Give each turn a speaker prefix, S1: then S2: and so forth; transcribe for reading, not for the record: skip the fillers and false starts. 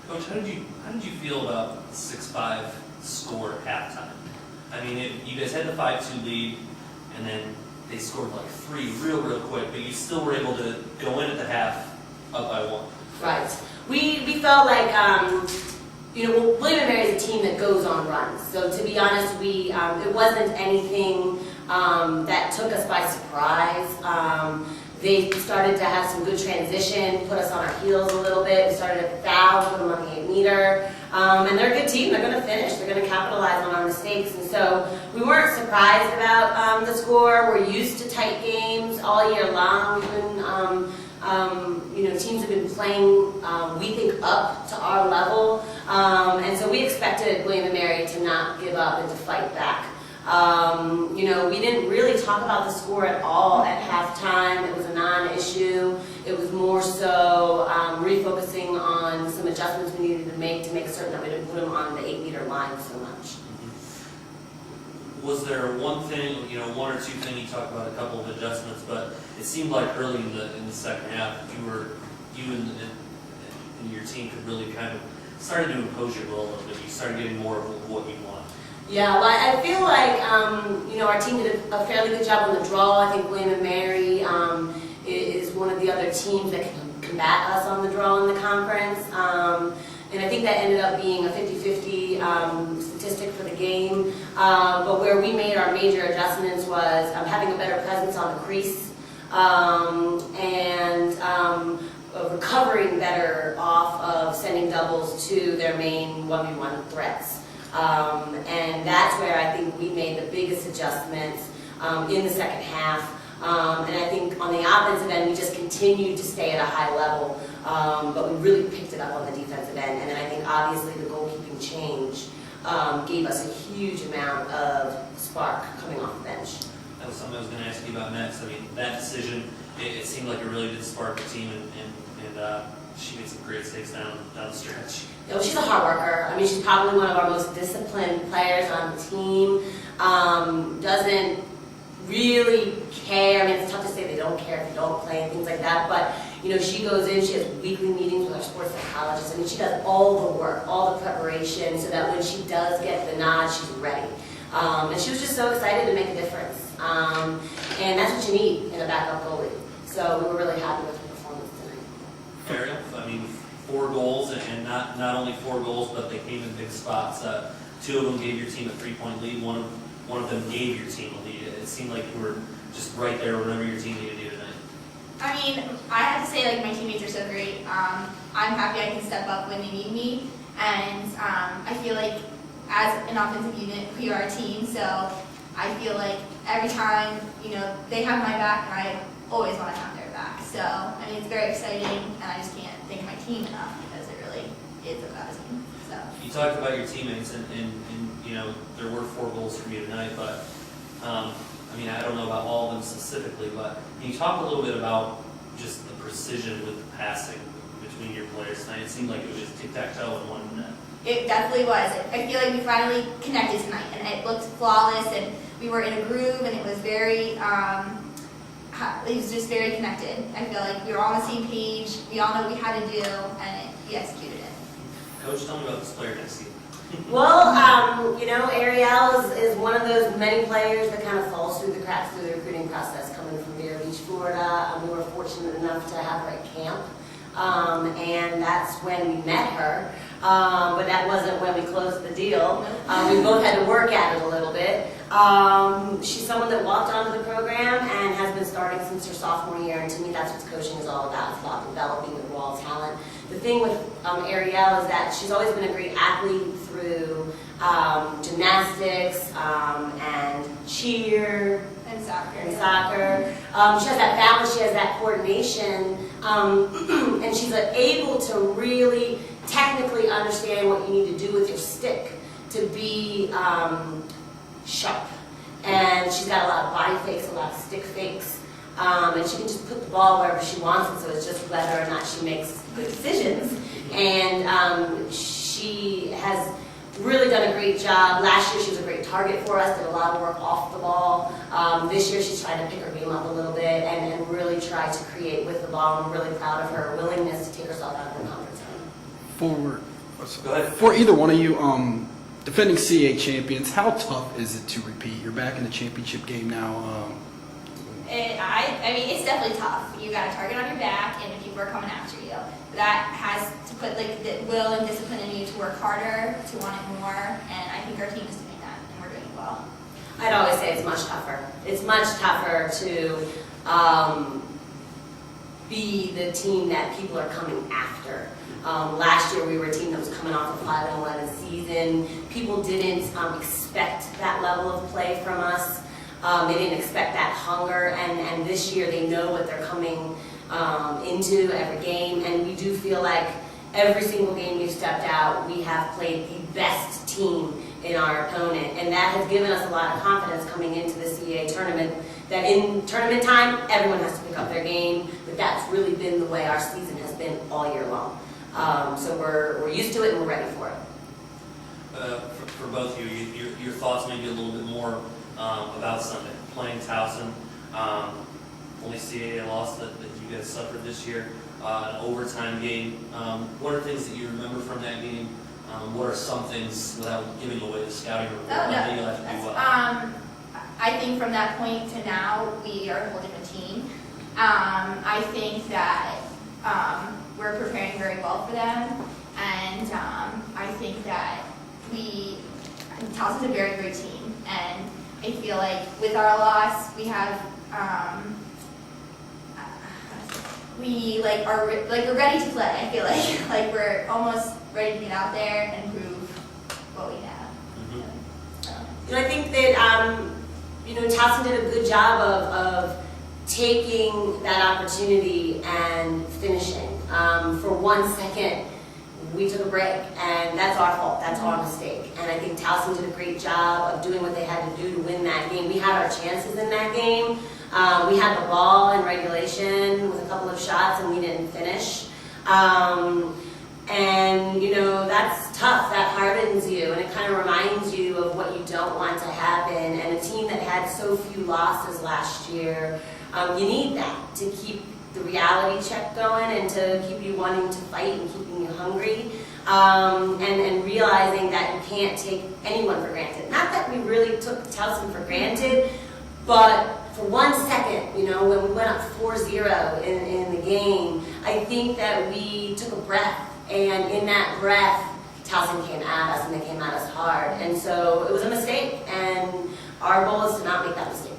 S1: Coach, how did you feel about the 6-5 score at halftime? I mean, you guys had the 5-2 lead, and then they scored like 3 real quick, but you still were able to go in at the half up by 1.
S2: Right. We felt like, William & Mary is a team that goes on runs. So to be honest, it wasn't anything that took us by surprise. They started to have some good transition, put us on our heels a little bit. We started at the foul, put them on the 8-meter. And they're a good team. They're going to finish. They're going to capitalize on our mistakes. And so we weren't surprised about the score. We're used to tight games all year long. We've been, teams have been playing, we think, up to our level. And so we expected William & Mary to not give up and to fight back. We didn't really talk about the score at all at halftime. It was a non-issue. It was more so refocusing on some adjustments we needed to make certain that we didn't put them on the 8-meter line so much.
S1: Was there one thing, one or two things, you talked about a couple of adjustments, but it seemed like early in the second half, you and your team could really kind of started to impose your will a little bit. You started getting more of what you want.
S2: Yeah, well, I feel like, our team did a fairly good job on the draw. I think William & Mary is one of the other teams that can combat us on the draw in the conference. And I think that ended up being a 50-50 statistic for the game. But where we made our major adjustments was having a better presence on the crease and recovering better off of sending doubles to their main 1v1 threats. And that's where I think we made the biggest adjustments in the second half. And I think on the offensive end, we just continued to stay at a high level, but we really picked it up on the defensive end. And then I think obviously the goalkeeping change gave us a huge amount of spark coming off the bench.
S1: That was something I was going to ask you about next. I mean, that decision, it seemed like it really did spark the team, and she made some great saves down the stretch.
S2: She's a hard worker. I mean, she's probably one of our most disciplined players on the team. Doesn't really care. I mean, it's tough to say they don't care if you don't play and things like that, but she goes in, she has weekly meetings with our sports psychologist. I mean, she does all the work, all the preparation, so that when she does get the nod, she's ready. And she was just so excited to make a difference. And that's what you need in a backup goalie. So we were really happy with her performance tonight.
S1: Ariel, I mean, 4 goals, and not only 4 goals, but they came in big spots. 2 of them gave your team a 3-point lead. One of them gave your team a lead. It seemed like you were just right there whenever your team needed you tonight.
S3: I mean, I have to say, my teammates are so great. I'm happy I can step up when they need me, and I feel like as an offensive unit, we are a team, so I feel like every time, they have my back, and I always want to have their back. So, I mean, it's very exciting, and I just can't thank my team enough because it really is about a team. So.
S1: You talked about your teammates, and there were 4 goals from you tonight, but I mean, I don't know about all of them specifically, but can you talk a little bit about just the precision with the passing between your players tonight? It seemed like it was just tic-tac-toe in one net.
S3: It definitely was. I feel like we finally connected tonight, and it looked flawless, and we were in a groove, and it was very, it was just very connected. I feel like we were all on the same page, we all know what we had to do, and we executed it.
S1: Coach, tell me about this player next season.
S2: Well, Ariel is one of those many players that kind of falls through the cracks through the recruiting process coming from Vero Beach, Florida. We were fortunate enough to have her at camp, and that's when we met her, but that wasn't when we closed the deal. We both had to work at it a little bit. She's someone that walked onto the program and has been starting since her sophomore year, and to me that's what coaching is all about. It's about developing the raw talent. The thing with Ariel is that she's always been a great athlete through gymnastics and cheer
S3: And soccer.
S2: She has that balance, she has that coordination, and she's able to really technically understand what you need to do with your stick to be sharp. And she's got a lot of body fakes, a lot of stick fakes, and she can just put the ball wherever she wants it, so it's just whether or not she makes good decisions. And she has really done a great job. Last year she was a great target for us, did a lot of work off the ball. This year she's trying to pick her game up a little bit and really try to create with the ball. I'm really proud of her willingness to take herself out of her comfort zone.
S1: Go ahead.
S4: For either one of you, defending CAA champions, how tough is it to repeat? You're back in the championship game now.
S3: I mean, it's definitely tough. You got a target on your back, and people are coming after you. That has to put like the will and discipline in you to work harder, to want it more, and I think our team is doing that, and we're doing it well.
S2: I'd always say it's much tougher. It's much tougher to be the team that people are coming after. Last year we were a team that was coming off a 5-11 season. People didn't expect that level of play from us. They didn't expect that hunger, and this year they know what they're coming into every game, and we do feel like every single game we've stepped out, we have played the best team in our opponent, and that has given us a lot of confidence coming into the CAA tournament, that in tournament time, everyone has to pick up their game, but that's really been the way our season has been all year long. So we're used to it and we're ready for it.
S1: For both of you, your thoughts maybe a little bit more about Sunday. Playing Towson, only CAA loss that you guys suffered this year, an overtime game. What are things that you remember from that game? What are some things, without giving away the scouting report, that you like to do well?
S3: I think from that point to now, we are a whole different team. I think that we're preparing very well for them, and I think that Towson's a very great team, and I feel like with our loss, we have we're ready to play. I feel like we're almost ready to get out there and prove what we have.
S2: You know, I think that Towson did a good job of taking that opportunity and finishing. For 1 second, we took a break, and that's our fault. That's our mistake. And I think Towson did a great job of doing what they had to do to win that game. We had our chances in that game. We had the ball in regulation with a couple of shots, and we didn't finish. And that's tough. That hardens you, and it kind of reminds you of what you don't want to happen. And a team that had so few losses last year, you need that to keep the reality check going and to keep you wanting to fight and keeping you hungry, and realizing that you can't take anyone for granted. Not that we really took Towson for granted, but for 1 second, when we went up 4-0 in the game, I think that we took a breath, and in that breath, Towson came at us, and they came at us hard. And so it was a mistake, and our goal is to not make that mistake.